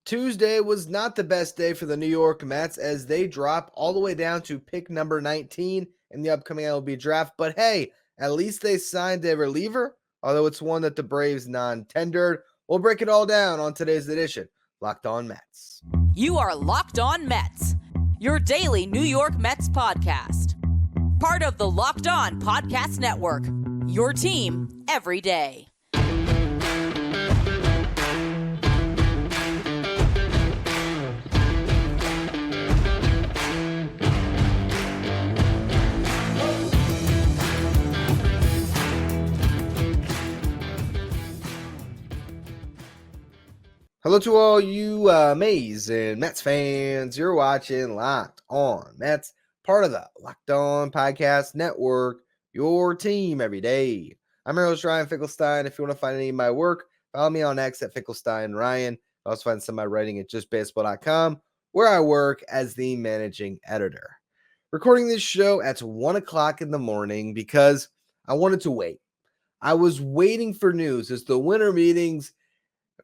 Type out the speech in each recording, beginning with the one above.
Tuesday was not the best day for the New York Mets as they drop all the way down to pick number 19 in the upcoming MLB Draft. But hey, at least they signed a reliever, although it's one that the Braves non-tendered. We'll break it all down on today's edition, Locked On Mets. You are Locked On Mets, your daily New York Mets podcast. Part of the Locked On Podcast Network, your team every day. Hello to all you amazing Mets fans. You're watching Locked On Mets, part of the Locked On Podcast Network, your team every day. I'm your host, Ryan Finkelstein. If you want to find any of my work, follow me on X at FinkelsteinRyan. You also find some of my writing at justbaseball.com, where I work as the managing editor. Recording this show at 1 o'clock in the morning because I wanted to wait. I was waiting for news as the winter meetings.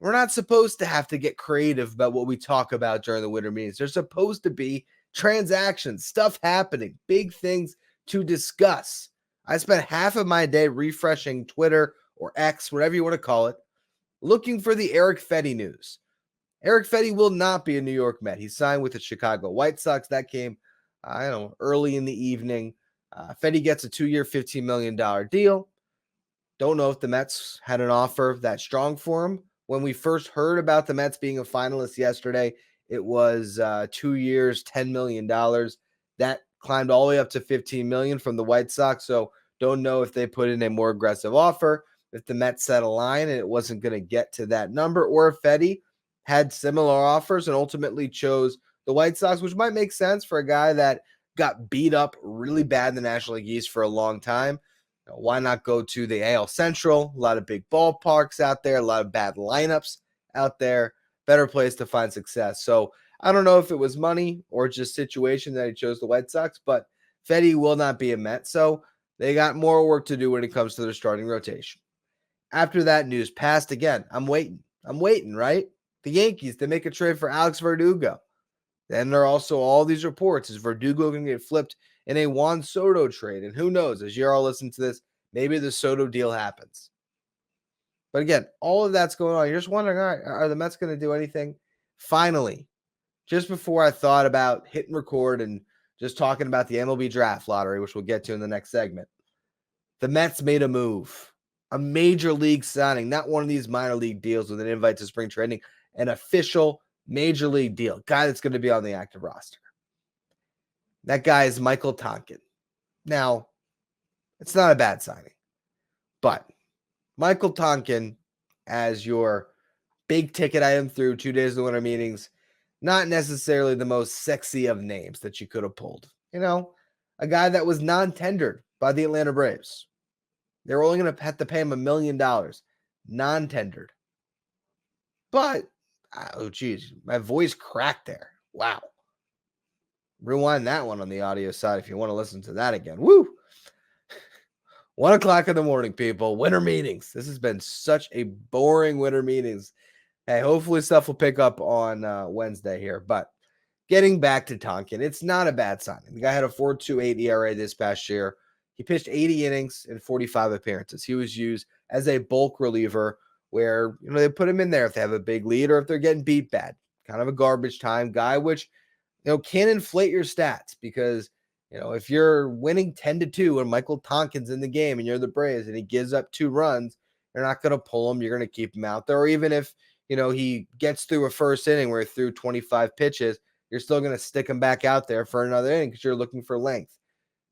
We're not supposed to have to get creative about what we talk about during the winter meetings. There's supposed to be transactions, stuff happening, big things to discuss. I spent half of my day refreshing Twitter or X, whatever you want to call it, looking for the Erick Fedde news. Erick Fedde will not be a New York Met. He signed with the Chicago White Sox. That came, early in the evening. Fedde gets a 2-year, $15 million deal. Don't know if the Mets had an offer that strong for him. When we first heard about the Mets being a finalist yesterday, it was 2 years, $10 million. That climbed all the way up to $15 million from the White Sox. So don't know if they put in a more aggressive offer, if the Mets set a line and it wasn't going to get to that number, or if Fedde had similar offers and ultimately chose the White Sox, which might make sense for a guy that got beat up really bad in the National League East for a long time. Why not go to the AL Central? A lot of big ballparks out there, a lot of bad lineups out there. Better place to find success. So I don't know if it was money or just situation that he chose the White Sox, but Fedde will not be a Met. So they got more work to do when it comes to their starting rotation. After that news passed again, I'm waiting, right? The Yankees, they make a trade for Alex Verdugo. Then there are also all these reports. Is Verdugo going to get flipped in a Juan Soto trade? And who knows, as you're all listening to this, maybe the Soto deal happens. But again, all of that's going on. You're just wondering, all right, are the Mets going to do anything? Finally, just before I thought about hitting record and just talking about the MLB Draft lottery, which we'll get to in the next segment, the Mets made a move, a major league signing, not one of these minor league deals with an invite to spring training, an official major league deal, guy that's going to be on the active roster. That guy is Michael Tonkin. Now, it's not a bad signing, but Michael Tonkin as your big ticket item through 2 days of the winter meetings, not necessarily the most sexy of names that you could have pulled. A guy that was non-tendered by the Atlanta Braves. They were only going to have to pay him $1 million, non-tendered. But, oh geez, my voice cracked there. Wow. Rewind that one on the audio side if you want to listen to that again. Woo! 1 o'clock in the morning, people. Winter meetings. This has been such a boring winter meetings. Hey, hopefully stuff will pick up on Wednesday here. But getting back to Tonkin, it's not a bad signing. The guy had a 4.28 ERA this past year. He pitched 80 innings in 45 appearances. He was used as a bulk reliever where they put him in there if they have a big lead or if they're getting beat bad. Kind of a garbage time guy, which can inflate your stats because, if you're winning 10-2 and Michael Tonkin's in the game and you're the Braves and he gives up 2 runs, you're not going to pull him. You're going to keep him out there. Or even if, he gets through a first inning where he threw 25 pitches, you're still going to stick him back out there for another inning because you're looking for length.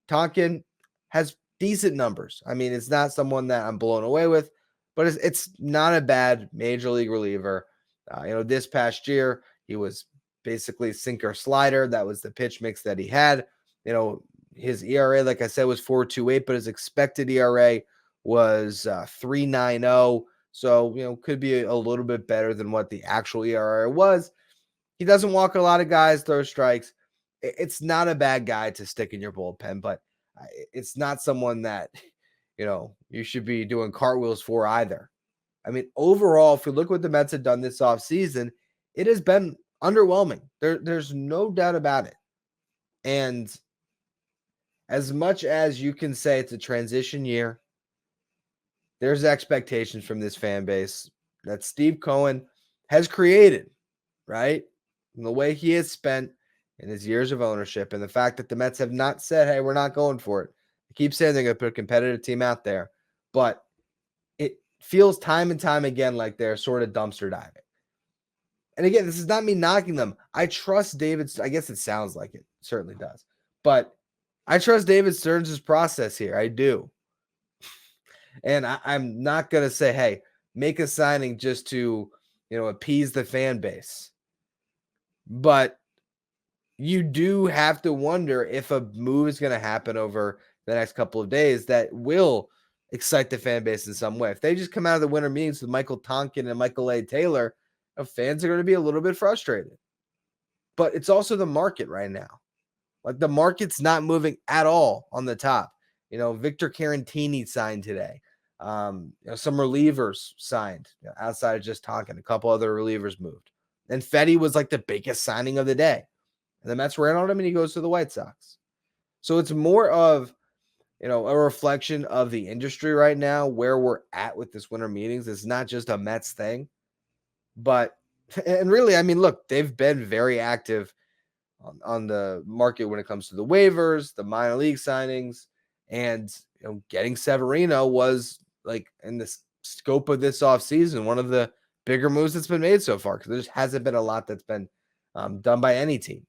Tonkin has decent numbers. I mean, it's not someone that I'm blown away with, but it's not a bad major league reliever. This past year, he was basically sinker slider. That was the pitch mix that he had. His ERA, like I said, was 4.28, but his expected ERA was 3.90. So, could be a little bit better than what the actual ERA was. He doesn't walk a lot of guys, throw strikes. It's not a bad guy to stick in your bullpen, but it's not someone that, you should be doing cartwheels for either. I mean, overall, if we look what the Mets have done this offseason, it has been underwhelming. There's no doubt about it. And as much as you can say it's a transition year, there's expectations from this fan base that Steve Cohen has created, right? And the way he has spent in his years of ownership, and the fact that the Mets have not said, hey, we're not going for it. They keep saying they're going to put a competitive team out there, but it feels time and time again like they're sort of dumpster diving. And again, this is not me knocking them. I trust David. I guess it sounds like it. Certainly does. But I trust David Stearns' process here. I do. And I'm not going to say, hey, make a signing just to, appease the fan base. But you do have to wonder if a move is going to happen over the next couple of days that will excite the fan base in some way. If they just come out of the winter meetings with Michael Tonkin and Michael A. Taylor, fans are going to be a little bit frustrated. But it's also the market right now. Like, the market's not moving at all on the top. Victor Carantini signed today. Some relievers signed outside of just Tonkin. A couple other relievers moved. And Fetty was like the biggest signing of the day. And the Mets ran on him and he goes to the White Sox. So it's more of, a reflection of the industry right now, where we're at with this winter meetings. It's not just a Mets thing. But, and really, I mean, look, they've been very active on the market when it comes to the waivers, the minor league signings, and getting Severino was, like, in the scope of this offseason, one of the bigger moves that's been made so far, because there just hasn't been a lot that's been done by any team.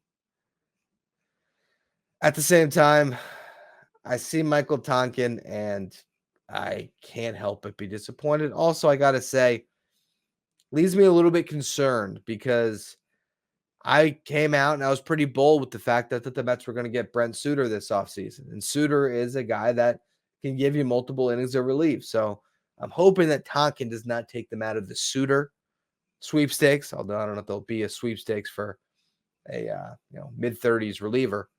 At the same time, I see Michael Tonkin and I can't help but be disappointed. Also, I got to say, leaves me a little bit concerned, because I came out and I was pretty bold with the fact that the Mets were going to get Brent Suter this offseason. And Suter is a guy that can give you multiple innings of relief. So I'm hoping that Tonkin does not take them out of the Suter sweepstakes, although I don't know if there'll be a sweepstakes for a mid-30s reliever.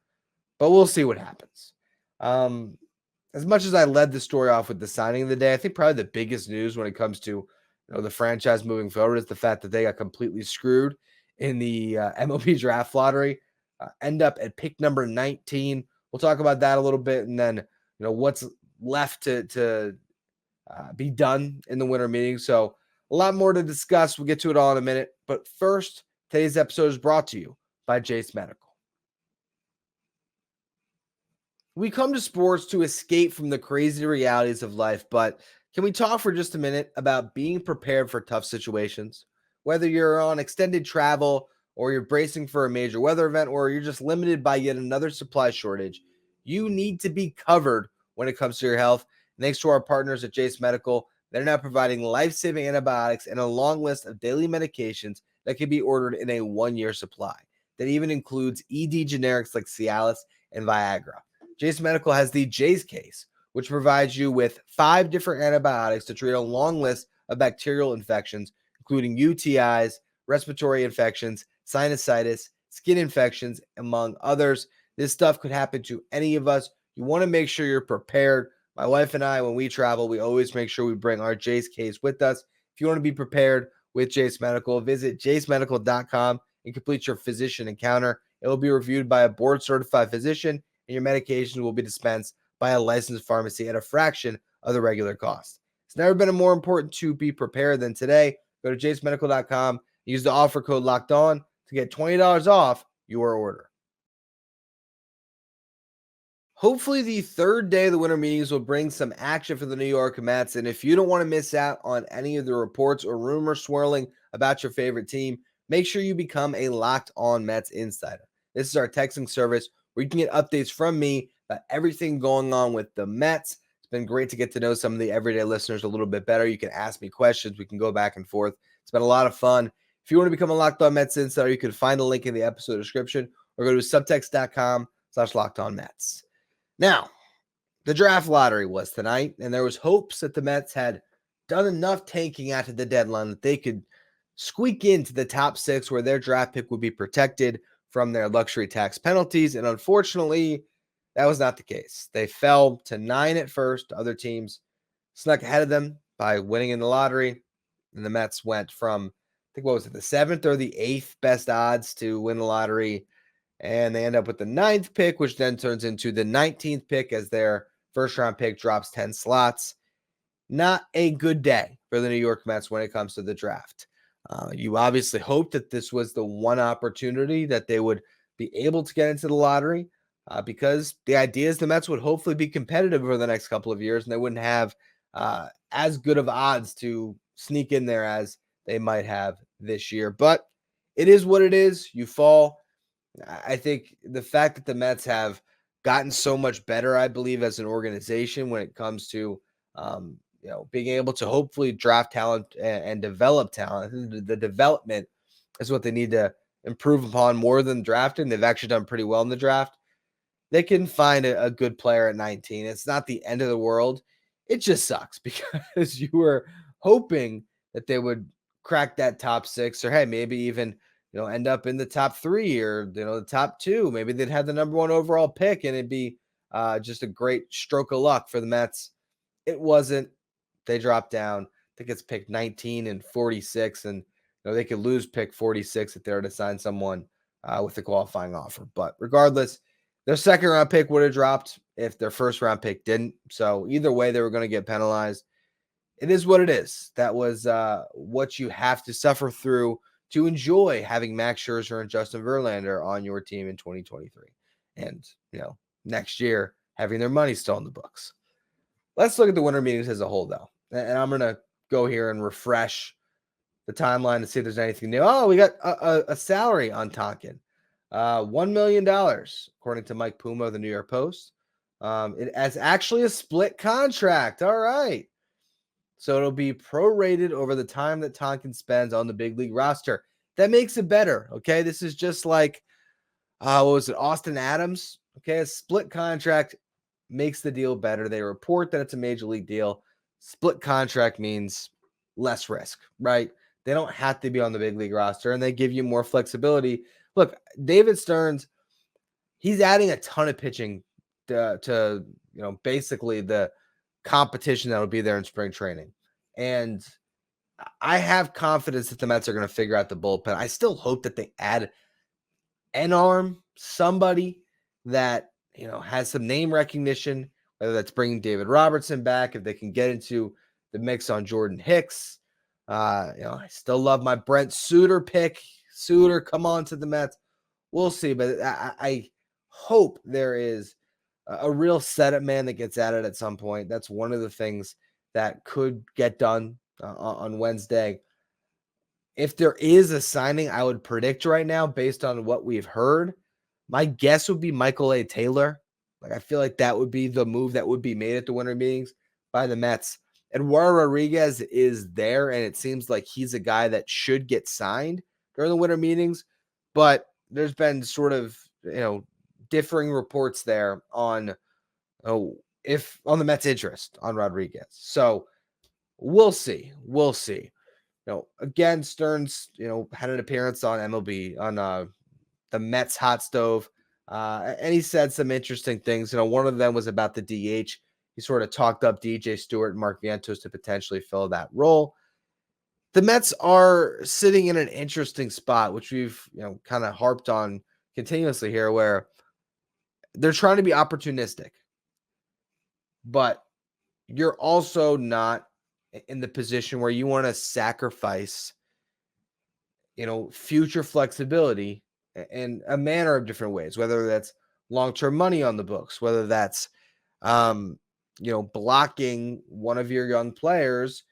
But we'll see what happens. As much as I led the story off with the signing of the day, I think probably the biggest news when it comes to the franchise moving forward is the fact that they got completely screwed in the MLB Draft lottery. End up at pick number 19. We'll talk about that a little bit, and then what's left to be done in the winter meeting. So a lot more to discuss. We'll get to it all in a minute. But first, today's episode is brought to you by Jace Medical. We come to sports to escape from the crazy realities of life, but can we talk for just a minute about being prepared for tough situations? Whether you're on extended travel, or you're bracing for a major weather event, or you're just limited by yet another supply shortage, you need to be covered when it comes to your health. And thanks to our partners at Jace Medical, they're now providing life-saving antibiotics and a long list of daily medications that can be ordered in a 1-year supply. That even includes ED generics like Cialis and Viagra. Jace Medical has the Jace case, which provides you with 5 different antibiotics to treat a long list of bacterial infections, including UTIs, respiratory infections, sinusitis, skin infections, among others. This stuff could happen to any of us. You want to make sure you're prepared. My wife and I, when we travel, we always make sure we bring our Jace case with us. If you want to be prepared with Jace Medical, visit jacemedical.com and complete your physician encounter. It will be reviewed by a board-certified physician, and your medication will be dispensed by a licensed pharmacy at a fraction of the regular cost. It's never been more important to be prepared than today. Go to jacemedical.com, use the offer code LOCKEDON to get $20 off your order. Hopefully the third day of the winter meetings will bring some action for the New York Mets, and if you don't want to miss out on any of the reports or rumors swirling about your favorite team, make sure you become a Locked On Mets insider. This is our texting service where you can get updates from me about everything going on with the Mets. It's been great to get to know some of the everyday listeners a little bit better. You can ask me questions. We can go back and forth. It's been a lot of fun. If you want to become a Locked On Mets insider, you can find the link in the episode description or go to subtext.com/LockedOnMets. Now, the draft lottery was tonight, and there was hopes that the Mets had done enough tanking after the deadline that they could squeak into the top 6 where their draft pick would be protected from their luxury tax penalties, and unfortunately, that was not the case. They fell to 9 at first. Other teams snuck ahead of them by winning in the lottery, and the Mets went from think, what was it, the 7th or the 8th best odds to win the lottery. And they end up with the 9th pick, which then turns into the 19th pick as their first round pick drops 10 slots. Not a good day for the New York Mets when it comes to the draft. You obviously hope that this was the one opportunity that they would be able to get into the lottery, because the idea is the Mets would hopefully be competitive over the next couple of years and they wouldn't have as good of odds to sneak in there as they might have this year. But it is what it is. You fall. I think the fact that the Mets have gotten so much better, I believe, as an organization when it comes to being able to hopefully draft talent and develop talent. The development is what they need to improve upon more than drafting. They've actually done pretty well in the draft. They can find a good player at 19. It's not the end of the world. It just sucks because you were hoping that they would crack that top 6, or hey, maybe even end up in the top 3 or the top 2. Maybe they'd have the number 1 overall pick and it'd be just a great stroke of luck for the Mets. It wasn't. They dropped down. I think it's pick 19 and 46, and they could lose pick 46 if they were to sign someone with a qualifying offer. But regardless, their second round pick would have dropped if their first round pick didn't. So either way, they were going to get penalized. It is what it is. That was what you have to suffer through to enjoy having Max Scherzer and Justin Verlander on your team in 2023. And, next year, having their money still in the books. Let's look at the winter meetings as a whole, though. And I'm going to go here and refresh the timeline to see if there's anything new. Oh, we got a salary on Tonkin. $1 million, according to Mike Puma of the New York Post. It has actually a split contract. All right. So it'll be prorated over the time that Tonkin spends on the big league roster. That makes it better. Okay. This is just like, what was it, Austin Adams? Okay. A split contract makes the deal better. They report that it's a major league deal. Split contract means less risk, right? They don't have to be on the big league roster and they give you more flexibility. Look, David Stearns, he's adding a ton of pitching to basically the competition that will be there in spring training. And I have confidence that the Mets are going to figure out the bullpen. I still hope that they add an arm, somebody that, has some name recognition, whether that's bringing David Robertson back, if they can get into the mix on Jordan Hicks. I still love my Brent Suter pick. Suter, come on to the Mets. We'll see, but I hope there is a real setup man that gets added at some point. That's one of the things that could get done on Wednesday. If there is a signing, I would predict right now, based on what we've heard, my guess would be Michael A. Taylor. I feel like that would be the move that would be made at the winter meetings by the Mets. Eduardo Rodriguez is there, and it seems like he's a guy that should get signed during the winter meetings, but there's been sort of, differing reports there on if on the Mets' interest on Rodriguez. So we'll see. We'll see. Again, Stearns, had an appearance on MLB on the Mets hot stove, and he said some interesting things. One of them was about the DH. He sort of talked up DJ Stewart and Mark Vientos to potentially fill that role. The Mets are sitting in an interesting spot, which we've kind of harped on continuously here, where they're trying to be opportunistic, but you're also not in the position where you want to sacrifice, future flexibility in a manner of different ways, whether that's long-term money on the books, whether that's, blocking one of your young players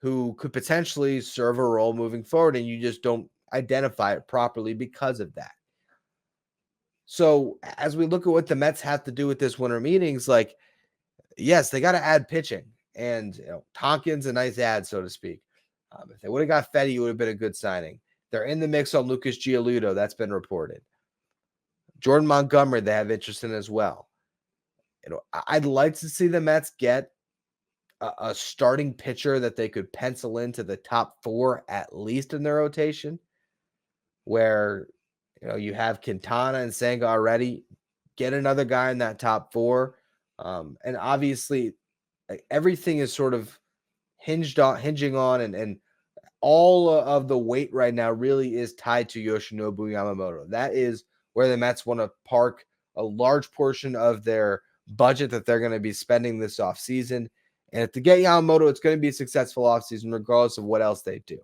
who could potentially serve a role moving forward, and you just don't identify it properly because of that. So as we look at what the Mets have to do with this winter meetings, yes, they got to add pitching, and Tonkin's a nice ad, so to speak. If they would have got Fetty, it would have been a good signing. They're in the mix on Lucas Giolito. That's been reported. Jordan Montgomery, they have interest in as well. I'd like to see the Mets get a starting pitcher that they could pencil into the top 4 at least in their rotation, where you have Quintana and Senga already. Get another guy in that top 4, and obviously everything is sort of hinging on and all of the weight right now really is tied to Yoshinobu Yamamoto. That is where the Mets want to park a large portion of their budget that they're going to be spending this offseason. And to get Yamamoto, it's going to be a successful offseason regardless of what else they do.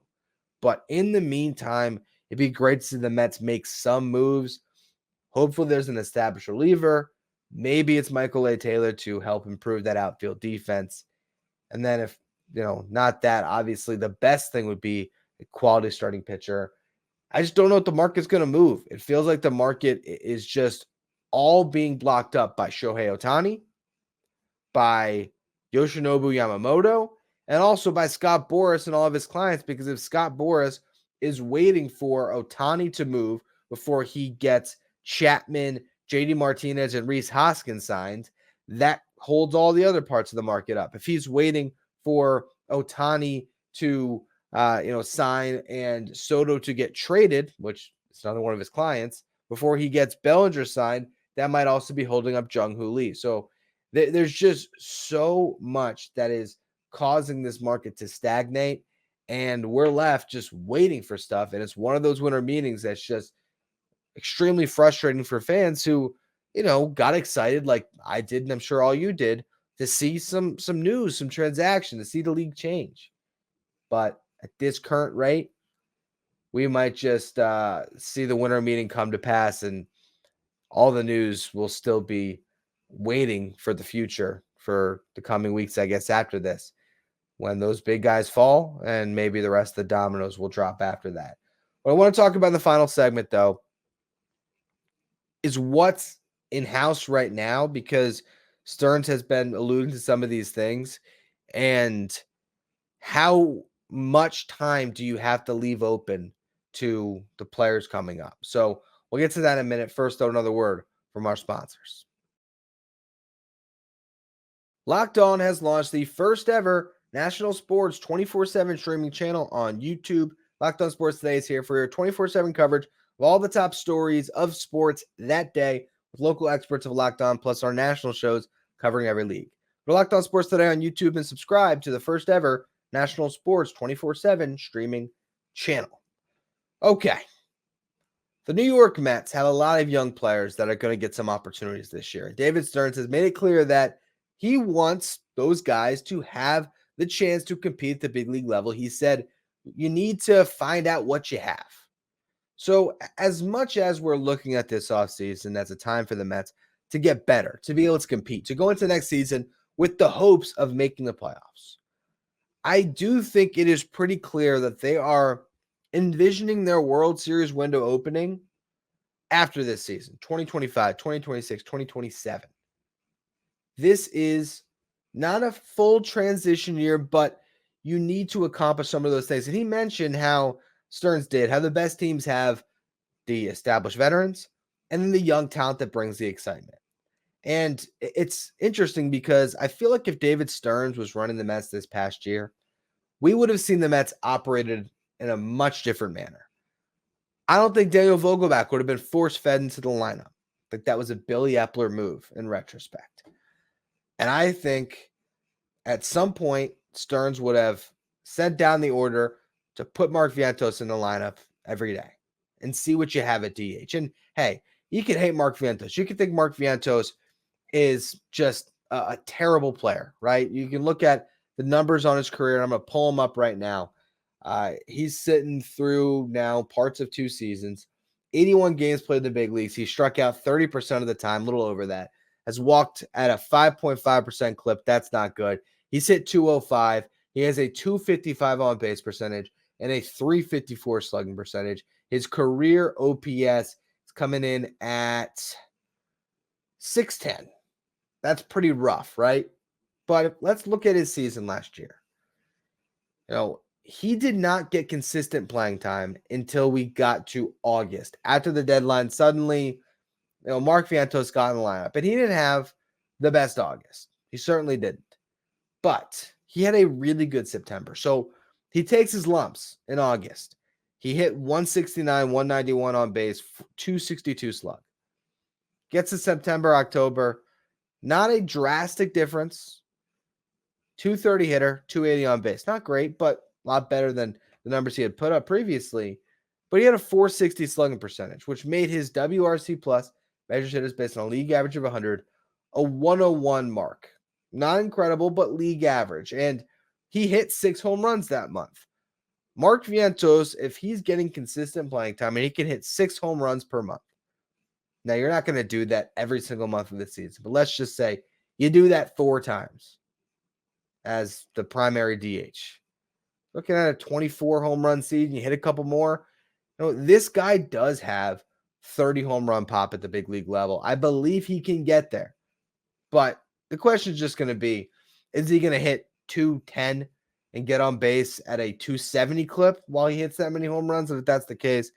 But in the meantime, it'd be great to see the Mets make some moves. Hopefully there's an established reliever. Maybe it's Michael A. Taylor to help improve that outfield defense. And then if, not that, obviously the best thing would be a quality starting pitcher. I just don't know if the market's going to move. It feels like the market is just all being blocked up by Shohei Ohtani, by Yoshinobu Yamamoto, and also by Scott Boras and all of his clients, because if Scott Boras is waiting for Ohtani to move before he gets Chapman, JD Martinez, and Rhys Hoskins signed, that holds all the other parts of the market up. If he's waiting for Ohtani to sign and Soto to get traded, which is another one of his clients, before he gets Bellinger signed, that might also be holding up Jung-Hoo Lee. So there's just so much that is causing this market to stagnate, and we're left just waiting for stuff. And it's one of those winter meetings that's just extremely frustrating for fans who, got excited like I did, and I'm sure all you did, to see some news, some transaction, to see the league change. But at this current rate, we might just see the winter meeting come to pass, and all the news will still be waiting for the future, for the coming weeks, I guess, after this, when those big guys fall, and maybe the rest of the dominoes will drop after that. What I want to talk about in the final segment, though, is what's in-house right now, because Stearns has been alluding to some of these things, and how much time do you have to leave open to the players coming up? So we'll get to that in a minute. First, though, another word from our sponsors. Locked On has launched the first ever national sports 24/7 streaming channel on YouTube. Locked On Sports Today is here for your 24/7 coverage of all the top stories of sports that day, with local experts of Locked On, plus our national shows covering every league. Go to Locked On Sports Today on YouTube and subscribe to the first ever national sports 24/7 streaming channel. Okay. The New York Mets have a lot of young players that are going to get some opportunities this year. David Stearns has made it clear that he wants those guys to have the chance to compete at the big league level. He said, you need to find out what you have. So as much as we're looking at this offseason as a time for the Mets to get better, to be able to compete, to go into next season with the hopes of making the playoffs, I do think it is pretty clear that they are envisioning their World Series window opening after this season, 2025, 2026, 2027. This is not a full transition year, but you need to accomplish some of those things. And he mentioned how Stearns did, how the best teams have the established veterans and then the young talent that brings the excitement. And it's interesting because I feel like if David Stearns was running the Mets this past year, we would have seen the Mets operated in a much different manner. I don't think Daniel Vogelbach would have been force-fed into the lineup. I think that was a Billy Epler move in retrospect. And I think at some point, Stearns would have sent down the order to put Mark Vientos in the lineup every day and see what you have at DH. And hey, you can hate Mark Vientos. You can think Mark Vientos is just a terrible player, right? You can look at the numbers on his career, and I'm going to pull them up right now. He's sitting through now parts of 2 seasons, 81 games played in the big leagues. He struck out 30% of the time, a little over that. Has walked at a 5.5% clip. That's not good. He's hit 205. He has a 255 on base percentage and a 354 slugging percentage. His career OPS is coming in at 610. That's pretty rough, right? But let's look at his season last year. He did not get consistent playing time until we got to August. After the deadline, suddenly, Mark Vientos got in the lineup, and he didn't have the best August. He certainly didn't. But he had a really good September. So he takes his lumps in August. He hit 169, 191 on base, 262 slug. Gets to September, October. Not a drastic difference. 230 hitter, 280 on base. Not great, but a lot better than the numbers he had put up previously, but he had a 460 slugging percentage, which made his WRC plus measured hitters based on a league average of 100 a 101 mark. Not incredible, but league average. And he hit 6 home runs that month. Mark Vientos, if he's getting consistent playing time, and he can hit 6 home runs per month. Now, you're not going to do that every single month of the season, but let's just say you do that 4 times as the primary DH. Looking at a 24 home run season, you hit a couple more. This guy does have 30 home run pop at the big league level. I believe he can get there. But the question is just going to be, is he going to hit 210 and get on base at a 270 clip while he hits that many home runs? And if that's the case,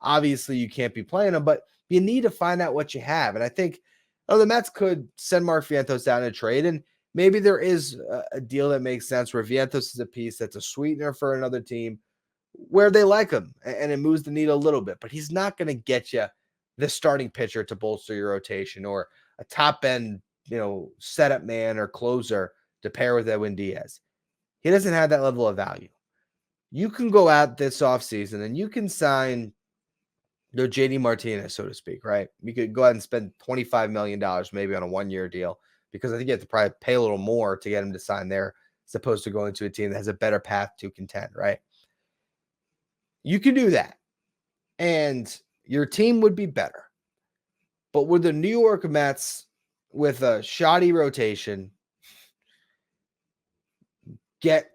obviously you can't be playing him, but you need to find out what you have. And I think the Mets could send Mark Vientos down in a trade, and maybe there is a deal that makes sense where Vientos is a piece that's a sweetener for another team where they like him and it moves the needle a little bit, but he's not going to get you the starting pitcher to bolster your rotation or a top end, setup man or closer to pair with Edwin Diaz. He doesn't have that level of value. You can go out this offseason and you can sign JD Martinez, so to speak, right? You could go ahead and spend $25 million maybe on a 1-year deal, because I think you have to probably pay a little more to get him to sign there as opposed to going to a team that has a better path to contend, right? You can do that, and your team would be better. But would the New York Mets, with a shoddy rotation, get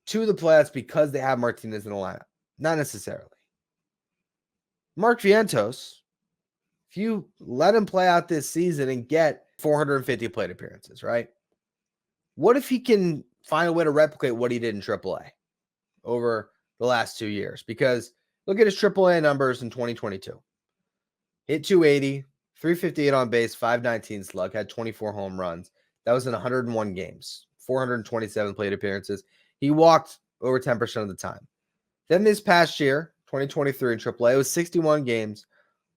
to the playoffs because they have Martinez in the lineup? Not necessarily. Mark Vientos, if you let him play out this season and get 450 plate appearances, right? What if he can find a way to replicate what he did in AAA over the last 2 years? Because look at his AAA numbers in 2022. Hit 280, 358 on base, 519 slug, had 24 home runs. That was in 101 games, 427 plate appearances. He walked over 10% of the time. Then this past year, 2023 in AAA, it was 61 games,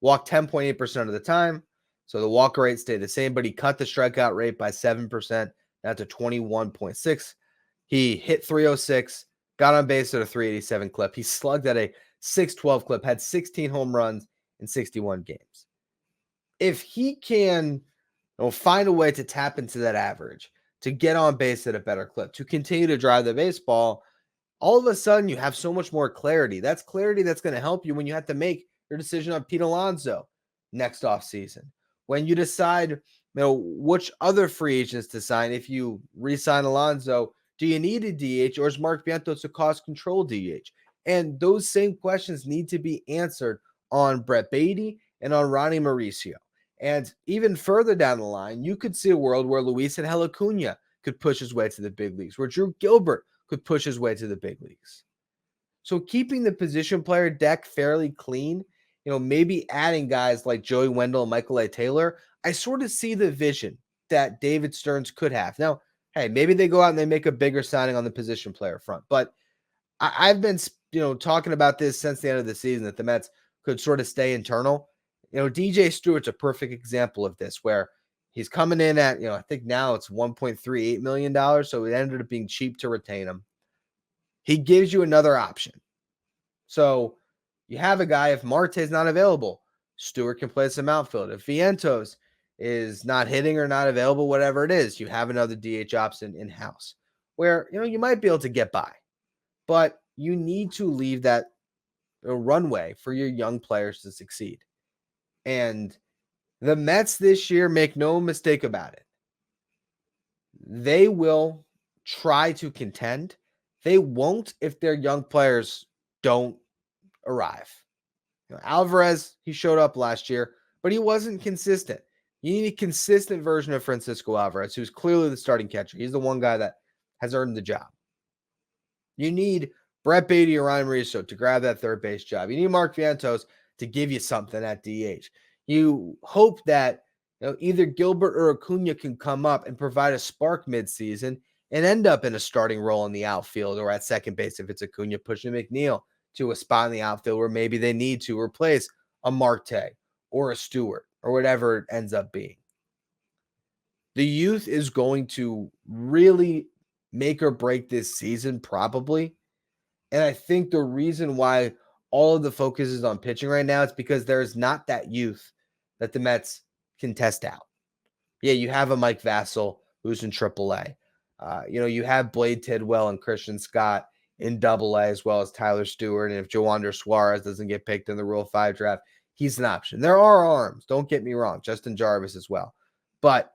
walked 10.8% of the time. So the walk rate stayed the same, but he cut the strikeout rate by 7%, down to 21.6. He hit 306, got on base at a 387 clip. He slugged at a 612 clip, had 16 home runs in 61 games. If he can find a way to tap into that average, to get on base at a better clip, to continue to drive the baseball, all of a sudden you have so much more clarity. That's clarity that's going to help you when you have to make your decision on Pete Alonso next offseason. When you decide which other free agents to sign, if you re-sign Alonso, do you need a DH, or is Mark Vientos a cost control DH? And those same questions need to be answered on Brett Beatty and on Ronnie Mauricio. And even further down the line, you could see a world where Luis Angel Acuna could push his way to the big leagues, where Drew Gilbert could push his way to the big leagues. So keeping the position player deck fairly clean, maybe adding guys like Joey Wendell and Michael A. Taylor, I sort of see the vision that David Stearns could have. Now, hey, maybe they go out and they make a bigger signing on the position player front, but I've been, talking about this since the end of the season, that the Mets could sort of stay internal. DJ Stewart's a perfect example of this, where he's coming in at, I think now it's $1.38 million. So it ended up being cheap to retain him. He gives you another option. So you have a guy, if Marte's not available, Stewart can play some outfield. If Vientos is not hitting or not available, whatever it is, you have another DH option in-house where, you might be able to get by. But you need to leave that runway for your young players to succeed. And the Mets this year, make no mistake about it, they will try to contend. They won't if their young players don't arrive. Alvarez, he showed up last year, but he wasn't consistent. You need a consistent version of Francisco Alvarez, who's clearly the starting catcher. He's the one guy that has earned the job. You need Brett Beatty or Ryan Mauricio to grab that third base job. You need Mark Vientos to give you something at DH. You hope that either Gilbert or Acuna can come up and provide a spark midseason and end up in a starting role in the outfield or at second base if it's Acuna, pushing McNeil to a spot in the outfield where maybe they need to replace a Marte or a Stewart or whatever it ends up being. The youth is going to really make or break this season, probably. And I think the reason why all of the focus is on pitching right now is because there's not that youth that the Mets can test out. Yeah, you have a Mike Vassell who's in AAA. You have Blade Tidwell and Christian Scott in AA, as well as Tyler Stewart. And if Joander Suarez doesn't get picked in the Rule 5 draft, he's an option. There are arms, don't get me wrong, Justin Jarvis as well. But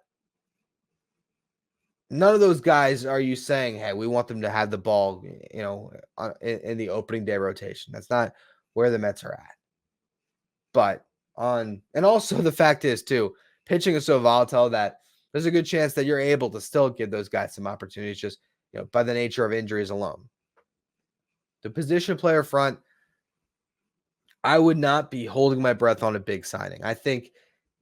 none of those guys are you saying, hey, we want them to have the ball, in the opening day rotation. That's not where the Mets are at. But and also the fact is too, pitching is so volatile that there's a good chance that you're able to still give those guys some opportunities just, by the nature of injuries alone. The position player front, I would not be holding my breath on a big signing. I think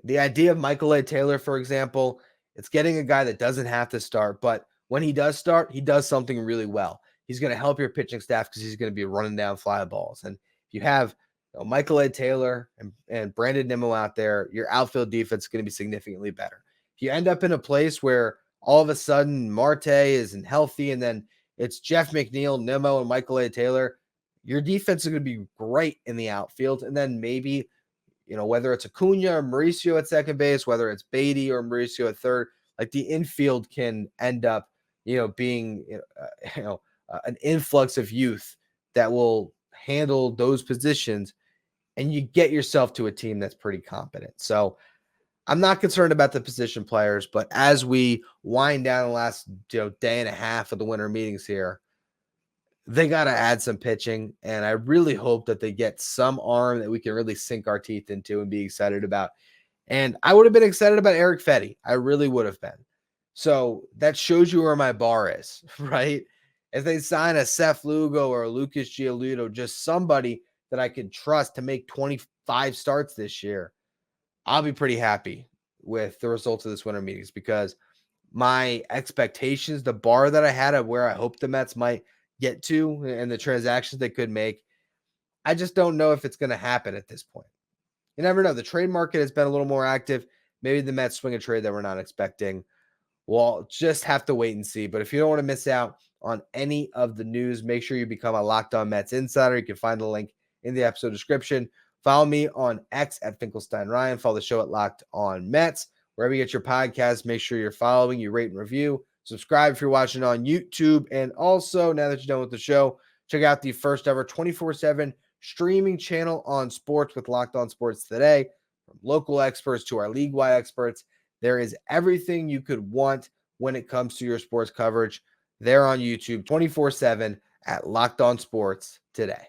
the idea of Michael A. Taylor, for example, it's getting a guy that doesn't have to start, but when he does start, he does something really well. He's going to help your pitching staff because he's going to be running down fly balls. And if you have Michael A. Taylor and Brandon Nimmo out there, your outfield defense is going to be significantly better. If you end up in a place where all of a sudden Marte isn't healthy and then it's Jeff McNeil, Nimmo, and Michael A. Taylor, your defense is going to be great in the outfield. And then maybe, whether it's Acuna or Mauricio at second base, whether it's Beatty or Mauricio at third, like the infield can end up, being, an influx of youth that will handle those positions, and you get yourself to a team that's pretty competent. So I'm not concerned about the position players, but as we wind down the last day and a half of the winter meetings here, they got to add some pitching, and I really hope that they get some arm that we can really sink our teeth into and be excited about. And I would have been excited about Eric Fetty. I really would have been. So that shows you where my bar is, right? If they sign a Seth Lugo or a Lucas Giolito, just somebody that I can trust to make 25 starts this year, I'll be pretty happy with the results of this winter meetings, because my expectations, the bar that I had of where I hope the Mets might get to and the transactions they could make, I just don't know if it's going to happen at this point. You never know. The trade market has been a little more active. Maybe the Mets swing a trade that we're not expecting. We'll just have to wait and see. But if you don't want to miss out on any of the news, make sure you become a Locked On Mets insider. You can find the link in the episode description. Follow me on X at Finkelstein Ryan. Follow the show at Locked On Mets. Wherever you get your podcasts, make sure you're following, you rate and review. Subscribe if you're watching on YouTube. And also, now that you're done with the show, check out the first ever 24/7 streaming channel on sports with Locked On Sports Today. From local experts to our league-wide experts, there is everything you could want when it comes to your sports coverage there on YouTube 24/7 at Locked On Sports Today.